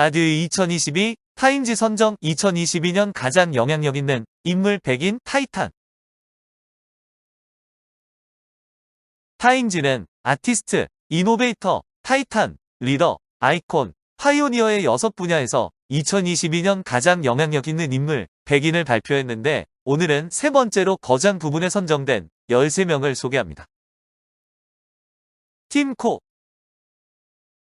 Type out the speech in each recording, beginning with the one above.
아드 2022 타임지 선정 2022년 가장 영향력 있는 인물 100인 타이탄. 타임지는 아티스트, 이노베이터, 타이탄, 리더, 아이콘, 파이오니어의 6분야에서 2022년 가장 영향력 있는 인물 100인을 발표했는데 오늘은 세 번째로 거장 부분에 선정된 13명을 소개합니다. 팀 쿡.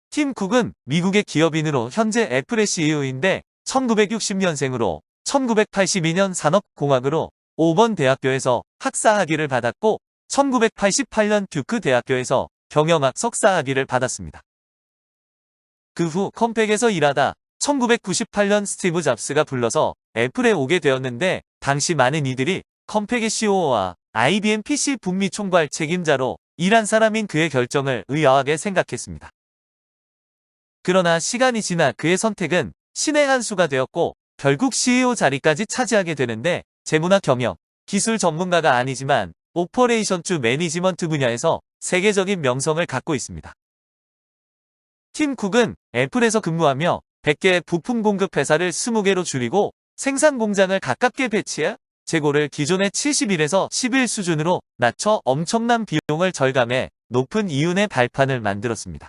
팀 쿡은 미국의 기업인으로 현재 애플의 CEO인데 1960년생으로 1982년 산업공학으로 오번 대학교에서 학사학위를 받았고 1988년 듀크 대학교에서 경영학 석사학위를 받았습니다. 그 후 컴팩에서 일하다 1998년 스티브 잡스가 불러서 애플에 오게 되었는데 당시 많은 이들이 컴팩의 CEO와 IBM PC 북미 총괄 책임자로 일한 사람인 그의 결정을 의아하게 생각했습니다. 그러나 시간이 지나 그의 선택은 신의 한 수가 되었고 결국 CEO 자리까지 차지하게 되는데 재무나 경영, 기술 전문가가 아니지만 오퍼레이션주 매니지먼트 분야에서 세계적인 명성을 갖고 있습니다. 팀 쿡은 애플에서 근무하며 100개의 부품 공급 회사를 20개로 줄이고 생산 공장을 가깝게 배치해 재고를 기존의 70일에서 10일 수준으로 낮춰 엄청난 비용을 절감해 높은 이윤의 발판을 만들었습니다.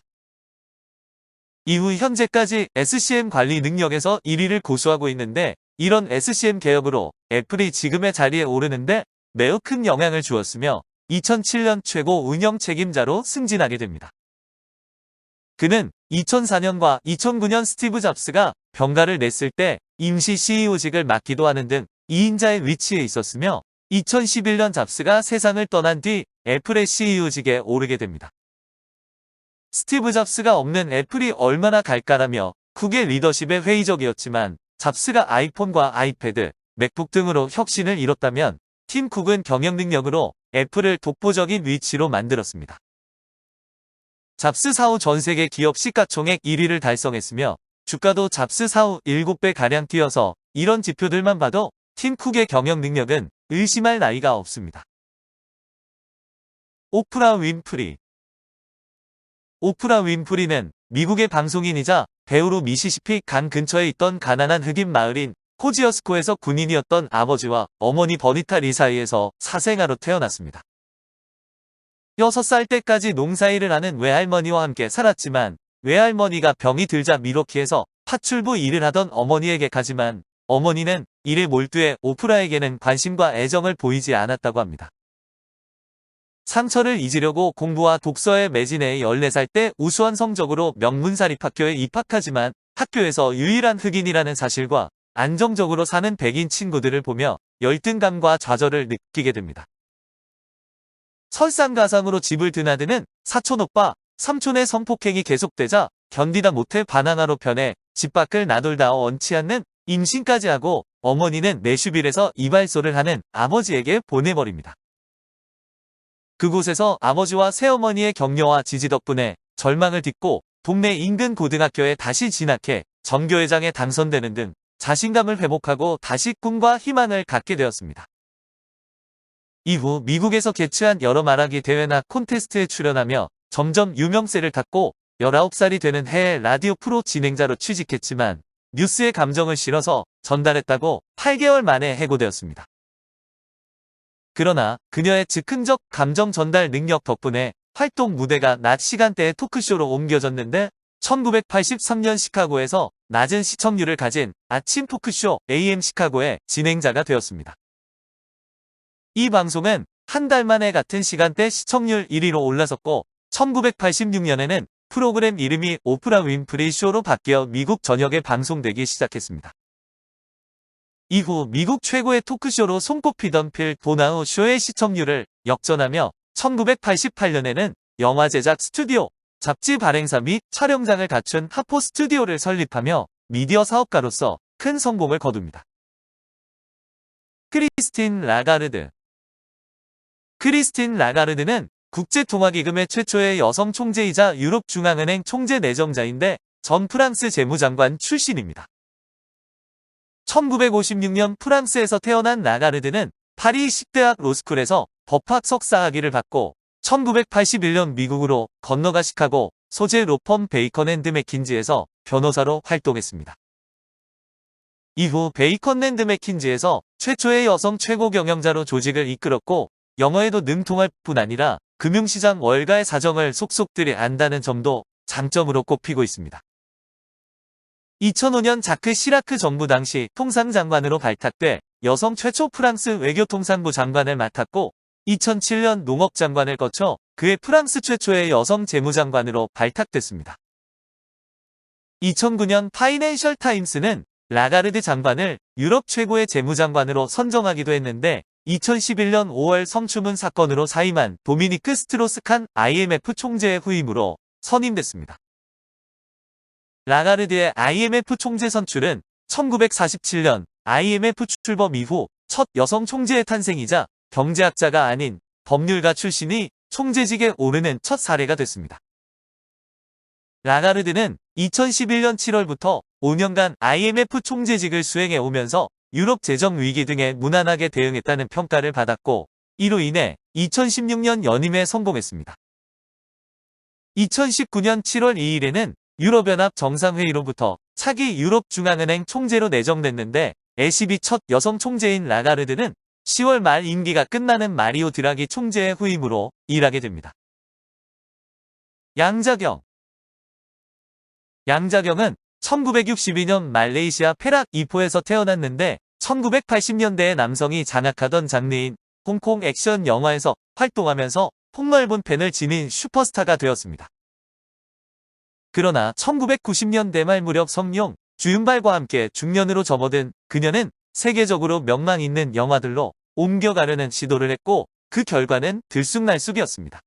이후 현재까지 SCM 관리 능력에서 1위를 고수하고 있는데 이런 SCM 개혁으로 애플이 지금의 자리에 오르는데 매우 큰 영향을 주었으며 2007년 최고 운영 책임자로 승진하게 됩니다. 그는 2004년과 2009년 스티브 잡스가 병가를 냈을 때 임시 CEO직을 맡기도 하는 등 2인자의 위치에 있었으며 2011년 잡스가 세상을 떠난 뒤 애플의 CEO직에 오르게 됩니다. 스티브 잡스가 없는 애플이 얼마나 갈까라며 쿡의 리더십에 회의적이었지만 잡스가 아이폰과 아이패드, 맥북 등으로 혁신을 이뤘다면 팀 쿡은 경영 능력으로 애플을 독보적인 위치로 만들었습니다. 잡스 사후 전세계 기업 시가총액 1위를 달성했으며 주가도 잡스 사후 7배가량 뛰어서 이런 지표들만 봐도 팀 쿡의 경영 능력은 의심할 나위가 없습니다. 오프라 윈프리. 오프라 윈프리는 미국의 방송인이자 배우로 미시시피 강 근처에 있던 가난한 흑인 마을인 코지어스코에서 군인이었던 아버지와 어머니 버니타 리 사이에서 사생아로 태어났습니다. 6살 때까지 농사일을 하는 외할머니와 함께 살았지만 외할머니가 병이 들자 밀워키에서 파출부 일을 하던 어머니에게 가지만 어머니는 일에 몰두해 오프라에게는 관심과 애정을 보이지 않았다고 합니다. 상처를 잊으려고 공부와 독서에 매진해 14살 때 우수한 성적으로 명문사립학교에 입학하지만 학교에서 유일한 흑인이라는 사실과 안정적으로 사는 백인 친구들을 보며 열등감과 좌절을 느끼게 됩니다. 설상가상으로 집을 드나드는 사촌오빠, 삼촌의 성폭행이 계속되자 견디다 못해 바나나로 변해 집 밖을 나돌다 원치 않는 임신까지 하고 어머니는 내슈빌에서 이발소를 하는 아버지에게 보내버립니다. 그곳에서 아버지와 새어머니의 격려와 지지 덕분에 절망을 딛고 동네 인근 고등학교에 다시 진학해 전교회장에 당선되는 등 자신감을 회복하고 다시 꿈과 희망을 갖게 되었습니다. 이후 미국에서 개최한 여러 말하기 대회나 콘테스트에 출연하며 점점 유명세를 탔고 19살이 되는 해에 라디오 프로 진행자로 취직했지만 뉴스의 감정을 실어서 전달했다고 8개월 만에 해고되었습니다. 그러나 그녀의 즉흥적 감정 전달 능력 덕분에 활동 무대가 낮 시간대의 토크쇼로 옮겨졌는데 1983년 시카고에서 낮은 시청률을 가진 아침 토크쇼 AM 시카고의 진행자가 되었습니다. 이 방송은 한 달 만에 같은 시간대 시청률 1위로 올라섰고 1986년에는 프로그램 이름이 오프라 윈프리 쇼로 바뀌어 미국 전역에 방송되기 시작했습니다. 이후 미국 최고의 토크쇼로 손꼽히던 필 도나후 쇼의 시청률을 역전하며 1988년에는 영화 제작 스튜디오, 잡지 발행사 및 촬영장을 갖춘 하포 스튜디오를 설립하며 미디어 사업가로서 큰 성공을 거둡니다. 크리스틴 라가르드. 크리스틴 라가르드는 국제통화기금의 최초의 여성 총재이자 유럽중앙은행 총재 내정자인데 전 프랑스 재무장관 출신입니다. 1956년 프랑스에서 태어난 라가르드는 파리 식대학 로스쿨에서 법학 석사학위를 받고 1981년 미국으로 건너가 시카고 소재 로펌 베이컨 앤드 맥킨지에서 변호사로 활동했습니다. 이후 베이컨랜드 맥킨지에서 최초의 여성 최고 경영자로 조직을 이끌었고 영어에도 능통할 뿐 아니라 금융시장 월가의 사정을 속속들이 안다는 점도 장점으로 꼽히고 있습니다. 2005년 자크 시라크 정부 당시 통상장관으로 발탁돼 여성 최초 프랑스 외교통상부 장관을 맡았고 2007년 농업장관을 거쳐 그해 프랑스 최초의 여성 재무장관으로 발탁됐습니다. 2009년 파이낸셜 타임스는 라가르드 장관을 유럽 최고의 재무장관으로 선정하기도 했는데 2011년 5월 성추문 사건으로 사임한 도미니크 스트로스칸 IMF 총재의 후임으로 선임됐습니다. 라가르드의 IMF 총재 선출은 1947년 IMF 출범 이후 첫 여성 총재의 탄생이자 경제학자가 아닌 법률가 출신이 총재직에 오르는 첫 사례가 됐습니다. 라가르드는 2011년 7월부터 5년간 IMF 총재직을 수행해 오면서 유럽 재정 위기 등에 무난하게 대응했다는 평가를 받았고 이로 인해 2016년 연임에 성공했습니다. 2019년 7월 2일에는 유럽연합 정상회의로부터 차기 유럽중앙은행 총재로 내정됐는데 ECB 첫 여성 총재인 라가르드는 10월 말 임기가 끝나는 마리오 드라기 총재의 후임으로 일하게 됩니다. 양자경 양자경은 1962년 말레이시아 페락 이포에서 태어났는데 1980년대에 남성이 장악하던 장르인 홍콩 액션 영화에서 활동하면서 폭넓은 팬을 지닌 슈퍼스타가 되었습니다. 그러나 1990년대 말 무렵 성룡, 주윤발과 함께 중년으로 접어든 그녀는 세계적으로 명망 있는 영화들로 옮겨가려는 시도를 했고 그 결과는 들쑥날쑥이었습니다.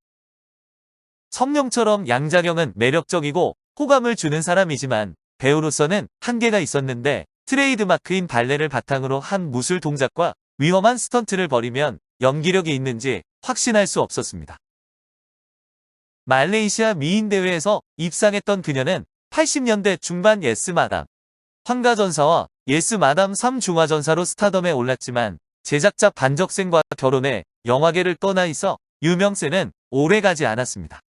성룡처럼 양자경은 매력적이고 호감을 주는 사람이지만 배우로서는 한계가 있었는데 트레이드마크인 발레를 바탕으로 한 무술 동작과 위험한 스턴트를 벌이면 연기력이 있는지 확신할 수 없었습니다. 말레이시아 미인대회에서 입상했던 그녀는 80년대 중반 예스마담, 황가전사와 예스마담 3중화전사로 스타덤에 올랐지만 제작자 반적생과 결혼해 영화계를 떠나 있어 유명세는 오래가지 않았습니다.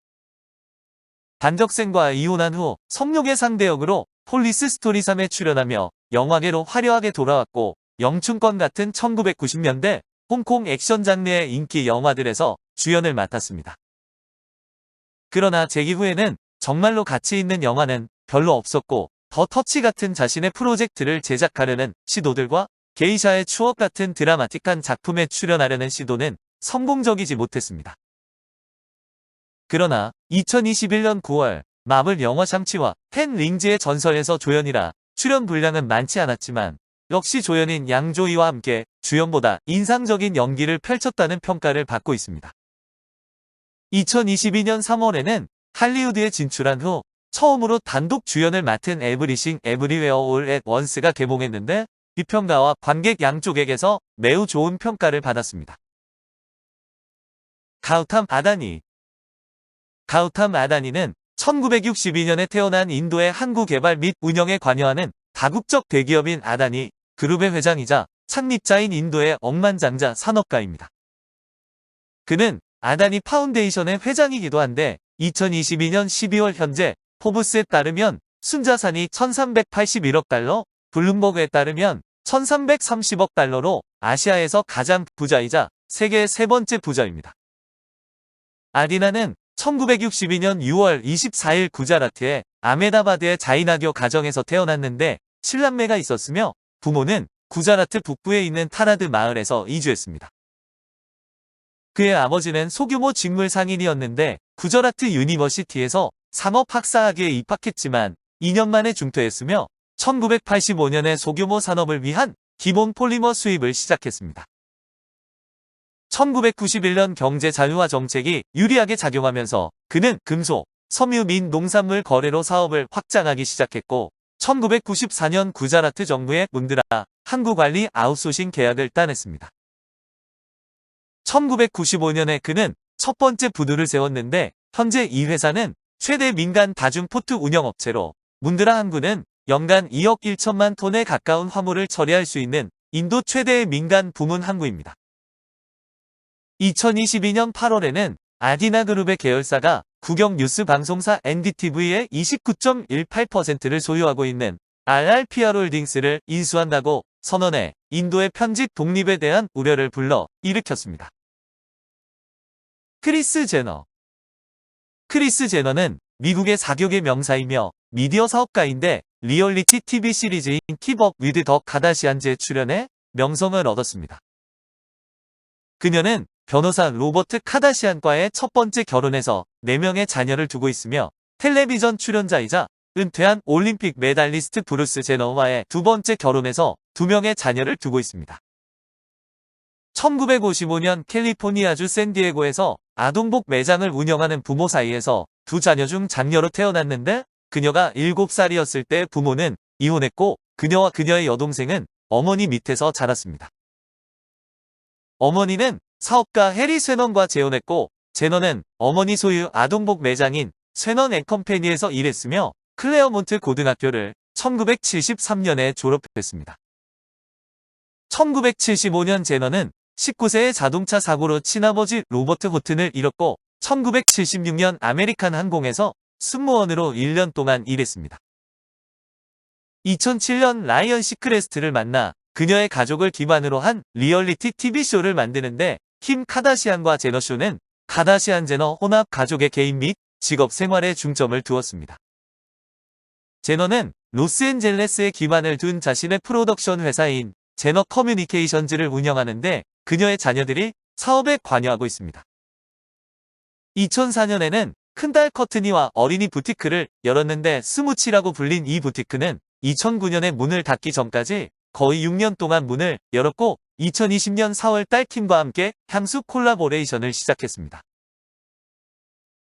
반적생과 이혼한 후 성룡의 상대역으로 폴리스 스토리 3에 출연하며 영화계로 화려하게 돌아왔고 영춘권 같은 1990년대 홍콩 액션 장르의 인기 영화들에서 주연을 맡았습니다. 그러나 재기 후에는 정말로 가치 있는 영화는 별로 없었고 더 터치 같은 자신의 프로젝트를 제작하려는 시도들과 게이샤의 추억 같은 드라마틱한 작품에 출연하려는 시도는 성공적이지 못했습니다. 그러나 2021년 9월 마블 영화 샹치와 텐 링즈의 전설에서 조연이라 출연 분량은 많지 않았지만 역시 조연인 양조이와 함께 주연보다 인상적인 연기를 펼쳤다는 평가를 받고 있습니다. 2022년 3월에는 할리우드에 진출한 후 처음으로 단독 주연을 맡은 에브리싱 에브리웨어 올 앳 원스가 개봉했는데 비평가와 관객 양쪽에게서 매우 좋은 평가를 받았습니다. 가우탐 아다니 가우탐 아다니는 1962년에 태어난 인도의 항구 개발 및 운영에 관여하는 다국적 대기업인 아다니 그룹의 회장이자 창립자인 인도의 억만장자 산업가입니다. 그는 아다니 파운데이션의 회장이기도 한데 2022년 12월 현재 포브스에 따르면 순자산이 1381억 달러, 블룸버그에 따르면 1330억 달러로 아시아에서 가장 부자이자 세계 세 번째 부자입니다. 아디나는 1962년 6월 24일 구자라트의 아메다바드의 자이나교 가정에서 태어났는데 7남매가 있었으며 부모는 구자라트 북부에 있는 타라드 마을에서 이주했습니다. 그의 아버지는 소규모 직물 상인이었는데 구저라트 유니버시티에서 상업학사학위에 입학했지만 2년 만에 중퇴했으며 1985년에 소규모 산업을 위한 기본 폴리머 수입을 시작했습니다. 1991년 경제 자유화 정책이 유리하게 작용하면서 그는 금속, 섬유 및 농산물 거래로 사업을 확장하기 시작했고 1994년 구자라트 정부의 문드라 항구관리 아웃소싱 계약을 따냈습니다. 1995년에 그는 첫 번째 부두를 세웠는데 현재 이 회사는 최대 민간 다중포트 운영업체로 문드라 항구는 연간 2억 1천만 톤에 가까운 화물을 처리할 수 있는 인도 최대의 민간 부문 항구입니다. 2022년 8월에는 아디나 그룹의 계열사가 국영 뉴스 방송사 NDTV의 29.18%를 소유하고 있는 RRPR홀딩스를 인수한다고 선언해 인도의 편집 독립에 대한 우려를 불러 일으켰습니다. 크리스 제너. 크리스 제너는 미국의 사교계 명사이며 미디어 사업가인데 리얼리티 TV 시리즈인 킵업 위드 더 카다시안즈에 출연해 명성을 얻었습니다. 그녀는 변호사 로버트 카다시안과의 첫 번째 결혼에서 4명의 자녀를 두고 있으며 텔레비전 출연자이자 은퇴한 올림픽 메달리스트 브루스 제너와의 두 번째 결혼에서 2명의 자녀를 두고 있습니다. 1955년 캘리포니아주 샌디에고에서 아동복 매장을 운영하는 부모 사이에서 두 자녀 중 장녀로 태어났는데 그녀가 7살이었을 때 부모는 이혼했고 그녀와 그녀의 여동생은 어머니 밑에서 자랐습니다. 어머니는 사업가 해리 쇠넌과 재혼했고 제너는 어머니 소유 아동복 매장인 쇠넌 앤 컴퍼니에서 일했으며 클레어몬트 고등학교를 1973년에 졸업했습니다. 1975년 제너는 19세의 자동차 사고로 친아버지 로버트 호튼을 잃었고 1976년 아메리칸 항공에서 승무원으로 1년 동안 일했습니다. 2007년 라이언 시크레스트를 만나 그녀의 가족을 기반으로 한 리얼리티 TV쇼를 만드는데 킴 카다시안과 제너 쇼는 카다시안 제너 혼합 가족의 개인 및 직업 생활에 중점을 두었습니다. 제너는 로스앤젤레스에 기반을 둔 자신의 프로덕션 회사인 제너 커뮤니케이션즈를 운영하는데 그녀의 자녀들이 사업에 관여하고 있습니다. 2004년에는 큰딸 커트니와 어린이 부티크를 열었는데 스무치라고 불린 이 부티크는 2009년에 문을 닫기 전까지 거의 6년 동안 문을 열었고 2020년 4월 딸 킴과 함께 향수 콜라보레이션을 시작했습니다.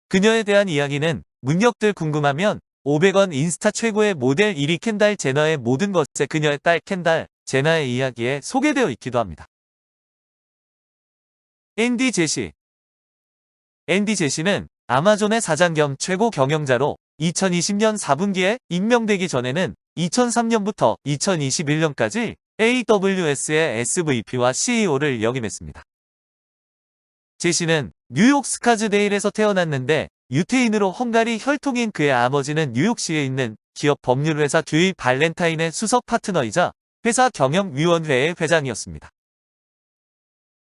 그녀에 대한 이야기는 문력들 궁금하면 500원 인스타 최고의 모델 1위 켄달 제너의 모든 것에 그녀의 딸 켄달 제너의 이야기에 소개되어 있기도 합니다. 앤디 제시. 앤디 제시는 아마존의 사장 겸 최고 경영자로 2020년 4분기에 임명되기 전에는 2003년부터 2021년까지 AWS의 SVP와 CEO를 역임했습니다. 제시는 뉴욕 스카즈데일에서 태어났는데 유태인으로 헝가리 혈통인 그의 아버지는 뉴욕시에 있는 기업 법률회사 듀이 발렌타인의 수석 파트너이자 회사 경영위원회의 회장이었습니다.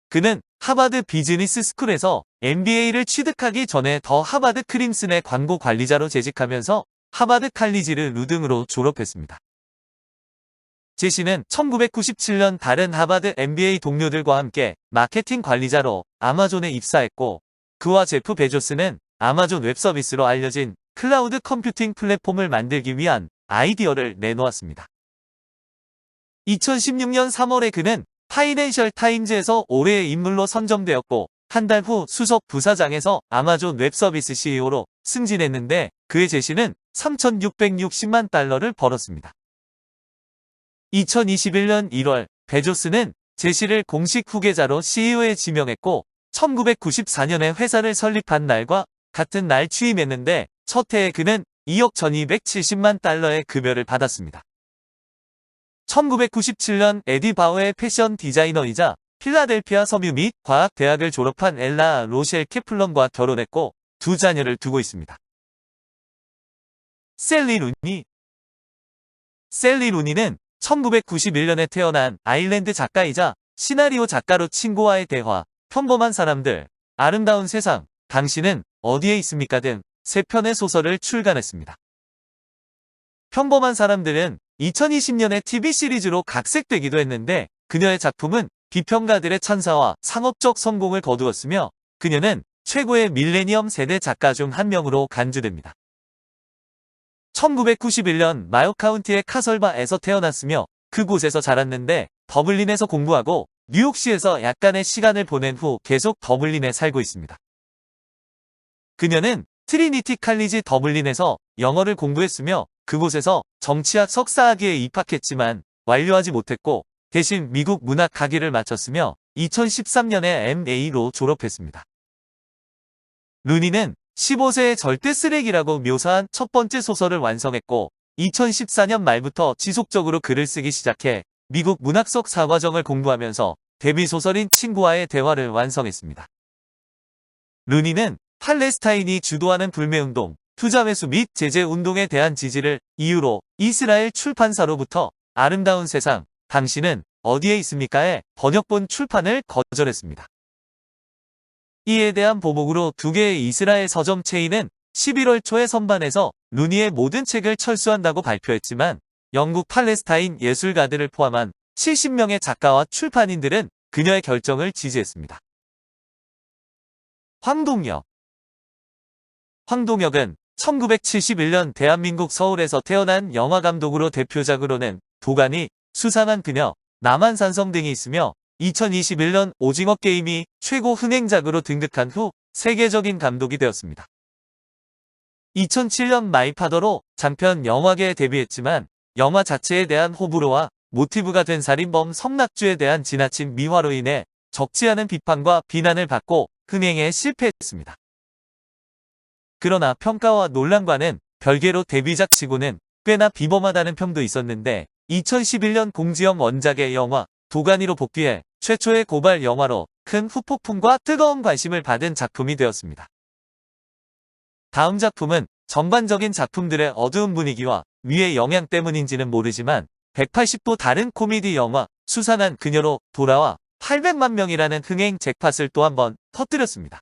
그는 하버드 비즈니스 스쿨에서 MBA를 취득하기 전에 더 하버드 크림슨의 광고 관리자로 재직하면서 하버드 칼리지를 루등으로 졸업했습니다. 제시는 1997년 다른 하버드 MBA 동료들과 함께 마케팅 관리자로 아마존에 입사했고 그와 제프 베조스는 아마존 웹서비스로 알려진 클라우드 컴퓨팅 플랫폼을 만들기 위한 아이디어를 내놓았습니다. 2016년 3월에 그는 파이낸셜 타임즈에서 올해의 인물로 선정되었고 한 달 후 수석 부사장에서 아마존 웹서비스 CEO로 승진했는데 그의 제시는 3,660만 달러를 벌었습니다. 2021년 1월 베조스는 제시를 공식 후계자로 CEO에 지명했고 1994년에 회사를 설립한 날과 같은 날 취임했는데 첫 해에 그는 2억 1,270만 달러의 급여를 받았습니다. 1997년 에디 바우의 패션 디자이너이자 필라델피아 섬유 및 과학대학을 졸업한 엘라 로셸 케플런과 결혼했고 두 자녀를 두고 있습니다. 셀리 루니. 셀리 루니는 1991년에 태어난 아일랜드 작가이자 시나리오 작가로 친구와의 대화, 평범한 사람들, 아름다운 세상, 당신은 어디에 있습니까 등 3편의 소설을 출간했습니다. 평범한 사람들은 2020년에 TV 시리즈로 각색되기도 했는데 그녀의 작품은 비평가들의 찬사와 상업적 성공을 거두었으며 그녀는 최고의 밀레니엄 세대 작가 중 한 명으로 간주됩니다. 1991년 마요 카운티의 카설바에서 태어났으며 그곳에서 자랐는데 더블린에서 공부하고 뉴욕시에서 약간의 시간을 보낸 후 계속 더블린에 살고 있습니다. 그녀는 트리니티 칼리지 더블린에서 영어를 공부했으며 그곳에서 정치학 석사학위에 입학했지만 완료하지 못했고 대신 미국 문학학위를 마쳤으며 2013년에 MA로 졸업했습니다. 루니는 15세의 절대 쓰레기라고 묘사한 첫 번째 소설을 완성했고 2014년 말부터 지속적으로 글을 쓰기 시작해 미국 문학석 사과정을 공부하면서 데뷔 소설인 친구와의 대화를 완성했습니다. 루니는 팔레스타인이 주도하는 불매운동, 투자회수 및 제재운동에 대한 지지를 이유로 이스라엘 출판사로부터 아름다운 세상, 당신은 어디에 있습니까의 번역본 출판을 거절했습니다. 이에 대한 보복으로 두 개의 이스라엘 서점 체인은 11월 초에 선반에서 루니의 모든 책을 철수한다고 발표했지만 영국 팔레스타인 예술가들을 포함한 70명의 작가와 출판인들은 그녀의 결정을 지지했습니다. 황동혁. 황동혁은 1971년 대한민국 서울에서 태어난 영화감독으로 대표작으로는 도가니, 수상한 그녀, 남한산성 등이 있으며 2021년 오징어 게임이 최고 흥행작으로 등극한 후 세계적인 감독이 되었습니다. 2007년 마이파더로 장편 영화계에 데뷔했지만 영화 자체에 대한 호불호와 모티브가 된 살인범 성낙주에 대한 지나친 미화로 인해 적지 않은 비판과 비난을 받고 흥행에 실패했습니다. 그러나 평가와 논란과는 별개로 데뷔작 치고는 꽤나 비범하다는 평도 있었는데 2011년 공지영 원작의 영화 도가니로 복귀해 최초의 고발 영화로 큰 후폭풍과 뜨거운 관심을 받은 작품이 되었습니다. 다음 작품은 전반적인 작품들의 어두운 분위기와 위의 영향 때문인지는 모르지만 180도 다른 코미디 영화 수상한 그녀로 돌아와 800만 명이라는 흥행 잭팟을 또 한 번 터뜨렸습니다.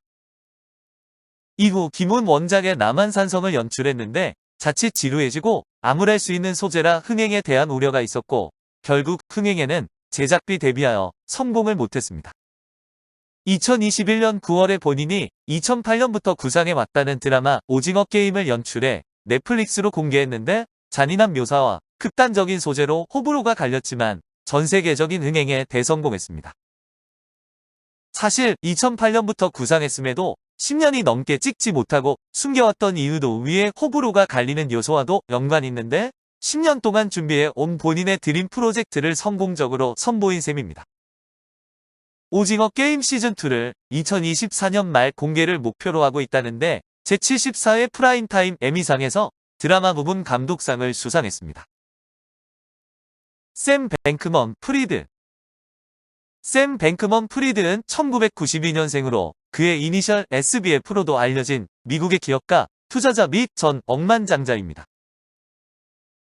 이후 김훈 원작의 남한산성을 연출했는데 자칫 지루해지고 암울할 수 있는 소재라 흥행에 대한 우려가 있었고 결국 흥행에는 제작비 대비하여 성공을 못했습니다. 2021년 9월에 본인이 2008년부터 구상해왔다는 드라마 오징어 게임을 연출해 넷플릭스로 공개했는데 잔인한 묘사와 극단적인 소재로 호불호가 갈렸지만 전세계적인 흥행에 대성공했습니다. 사실 2008년부터 구상했음에도 10년이 넘게 찍지 못하고 숨겨왔던 이유도 위에 호불호가 갈리는 요소와도 연관이 있는데 10년 동안 준비해 온 본인의 드림 프로젝트를 성공적으로 선보인 셈입니다. 오징어 게임 시즌2를 2024년 말 공개를 목표로 하고 있다는데 제74회 프라임타임 에미상에서 드라마 부분 감독상을 수상했습니다. 샘 뱅크먼 프리드. 샘 뱅크먼 프리드는 1992년생으로 그의 이니셜 SBF로도 알려진 미국의 기업가, 투자자 및 전 억만장자입니다.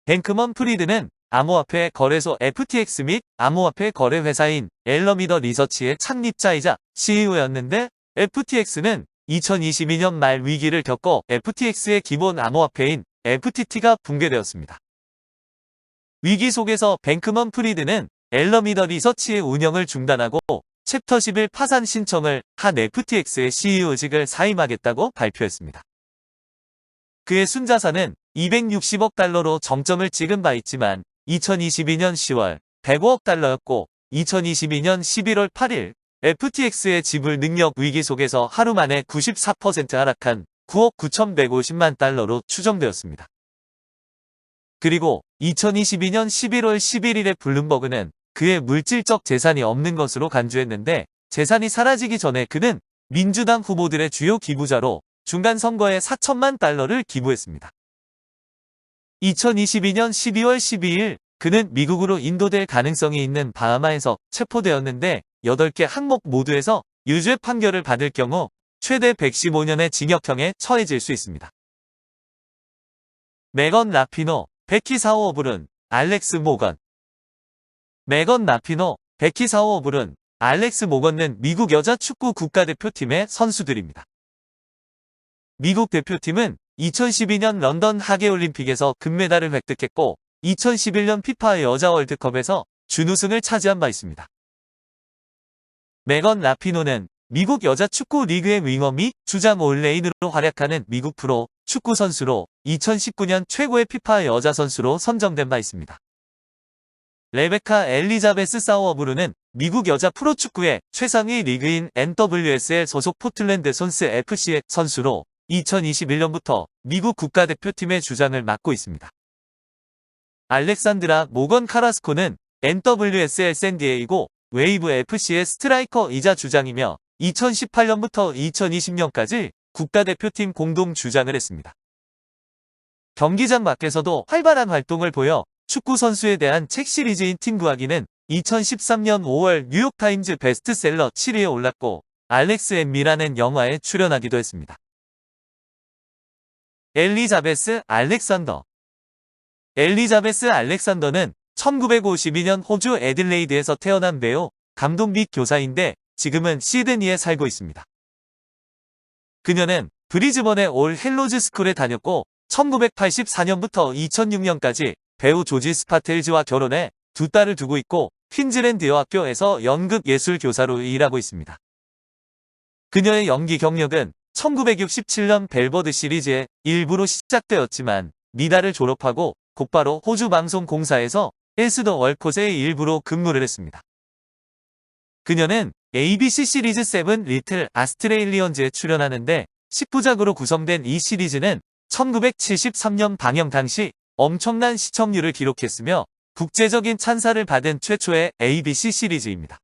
뱅크먼 프리드는 암호화폐 거래소 FTX 및 암호화폐 거래 회사인 엘러미더 리서치의 창립자이자 CEO였는데 FTX는 2022년 말 위기를 겪고 FTX의 기본 암호화폐인 FTT가 붕괴되었습니다. 위기 속에서 뱅크먼 프리드는 엘러미더 리서치의 운영을 중단하고 챕터 11 파산 신청을 한 FTX의 CEO직을 사임하겠다고 발표했습니다. 그의 순자산은 260억 달러로 정점을 찍은 바 있지만 2022년 10월 105억 달러였고 2022년 11월 8일 FTX의 지불 능력 위기 속에서 하루 만에 94% 하락한 9억 9,150만 달러로 추정되었습니다. 그리고 2022년 11월 11일에 블룸버그는 그의 물질적 재산이 없는 것으로 간주했는데 재산이 사라지기 전에 그는 민주당 후보들의 주요 기부자로 중간 선거에 4천만 달러를 기부했습니다. 2022년 12월 12일 그는 미국으로 인도될 가능성이 있는 바하마에서 체포되었는데 8개 항목 모두에서 유죄 판결을 받을 경우 최대 115년의 징역형에 처해질 수 있습니다. 메건 라피노, 베키 사우어블은, 알렉스 모건. 메건 라피노, 베키 사우어블은, 알렉스 모건은 미국 여자 축구 국가대표팀의 선수들입니다. 미국 대표팀은 2012년 런던 하계올림픽에서 금메달을 획득했고 2011년 피파 여자 월드컵에서 준우승을 차지한 바 있습니다. 메건 라피노는 미국 여자 축구 리그의 윙어 및 주장 올레인으로 활약하는 미국 프로 축구 선수로 2019년 최고의 피파 여자 선수로 선정된 바 있습니다. 레베카 엘리자베스 사우어브루는 미국 여자 프로축구의 최상위 리그인 NWSL 소속 포틀랜드 손스 FC의 선수로 2021년부터 미국 국가대표팀의 주장을 맡고 있습니다. 알렉산드라 모건 카라스코는 NWSL 샌디에이고 웨이브 FC의 스트라이커이자 주장이며 2018년부터 2020년까지 국가대표팀 공동 주장을 했습니다. 경기장 밖에서도 활발한 활동을 보여 축구 선수에 대한 책 시리즈인 팀 구하기는 2013년 5월 뉴욕타임즈 베스트셀러 7위에 올랐고 알렉스 앤 미라는 영화에 출연하기도 했습니다. 엘리자베스 알렉산더. 엘리자베스 알렉산더는 1952년 호주 애들레이드에서 태어난 배우, 감독 및 교사인데 지금은 시드니에 살고 있습니다. 그녀는 브리즈번의 올 헬로즈 스쿨에 다녔고 1984년부터 2006년까지 배우 조지 스파텔즈와 결혼해 두 딸을 두고 있고 퀸즐랜드 여학교에서 연극예술 교사로 일하고 있습니다. 그녀의 연기 경력은 1967년 벨버드 시리즈의 일부로 시작되었지만 미다를 졸업하고 곧바로 호주 방송공사에서 엘스더 월콧의 일부로 근무를 했습니다. 그녀는 ABC 시리즈 7 리틀 아스트레일리언즈에 출연하는데 10부작으로 구성된 이 시리즈는 1973년 방영 당시 엄청난 시청률을 기록했으며 국제적인 찬사를 받은 최초의 ABC 시리즈입니다.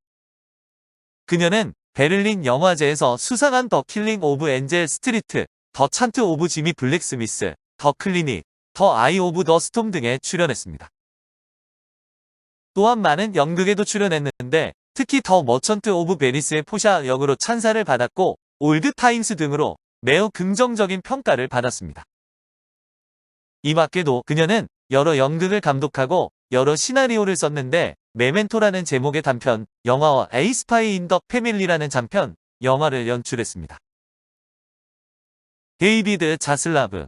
그녀는 베를린 영화제에서 수상한 더 킬링 오브 엔젤 스트리트, 더 찬트 오브 지미 블랙스미스, 더 클리닉, 더 아이 오브 더 스톰 등에 출연했습니다. 또한 많은 연극에도 출연했는데 특히 더 머천트 오브 베니스의 포샤 역으로 찬사를 받았고 올드 타임스 등으로 매우 긍정적인 평가를 받았습니다. 이 밖에도 그녀는 여러 연극을 감독하고 여러 시나리오를 썼는데 메멘토라는 제목의 단편 영화와 A 스파이 인 더 패밀리라는 장편 영화를 연출했습니다. 데이비드 자슬라브.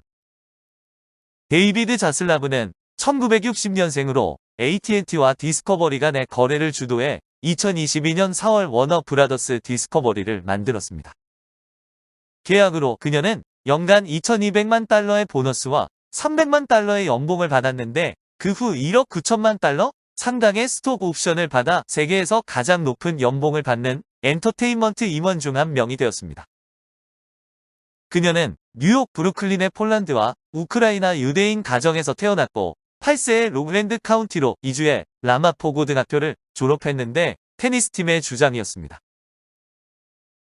데이비드 자슬라브는 1960년생으로 AT&T와 디스커버리가 내 거래를 주도해 2022년 4월 워너 브라더스 디스커버리를 만들었습니다. 계약으로 그녀는 연간 2200만 달러의 보너스와 300만 달러의 연봉을 받았는데 그 후 1억 9천만 달러 상당의 스톡 옵션을 받아 세계에서 가장 높은 연봉을 받는 엔터테인먼트 임원 중 한 명이 되었습니다. 그녀는 뉴욕 브루클린의 폴란드와 우크라이나 유대인 가정에서 태어났고 8세에 로그랜드 카운티로 이주해 라마포 고등학교를 졸업했는데 테니스팀의 주장이었습니다.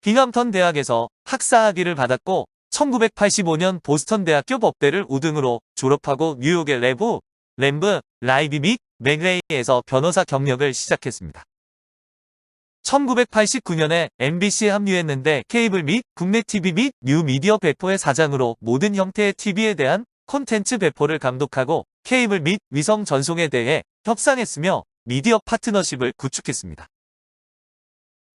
빙함턴 대학에서 학사학위를 받았고 1985년 보스턴 대학교 법대를 우등으로 졸업하고 뉴욕의 램브, 라이비 및 맥레이에서 변호사 경력을 시작했습니다. 1989년에 MBC에 합류했는데 케이블 및 국내 TV 및 뉴미디어 배포의 사장으로 모든 형태의 TV에 대한 콘텐츠 배포를 감독하고 케이블 및 위성 전송에 대해 협상했으며 미디어 파트너십을 구축했습니다.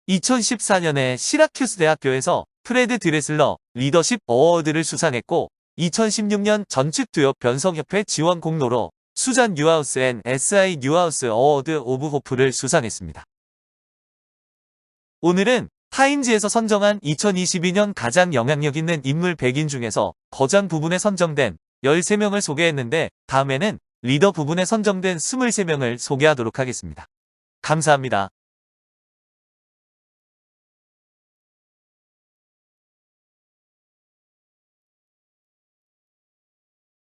2014년에 시라큐스 대학교에서 프레드 드레슬러 리더십 어워드를 수상했고 2016년 전측 두엽 변성협회 지원 공로로 수잔 뉴하우스 앤 SI 뉴하우스 어워드 오브 호프를 수상했습니다. 오늘은 타임지에서 선정한 2022년 가장 영향력 있는 인물 100인 중에서 거장 부분에 선정된 13명을 소개했는데 다음에는 리더 부분에 선정된 23명을 소개하도록 하겠습니다. 감사합니다.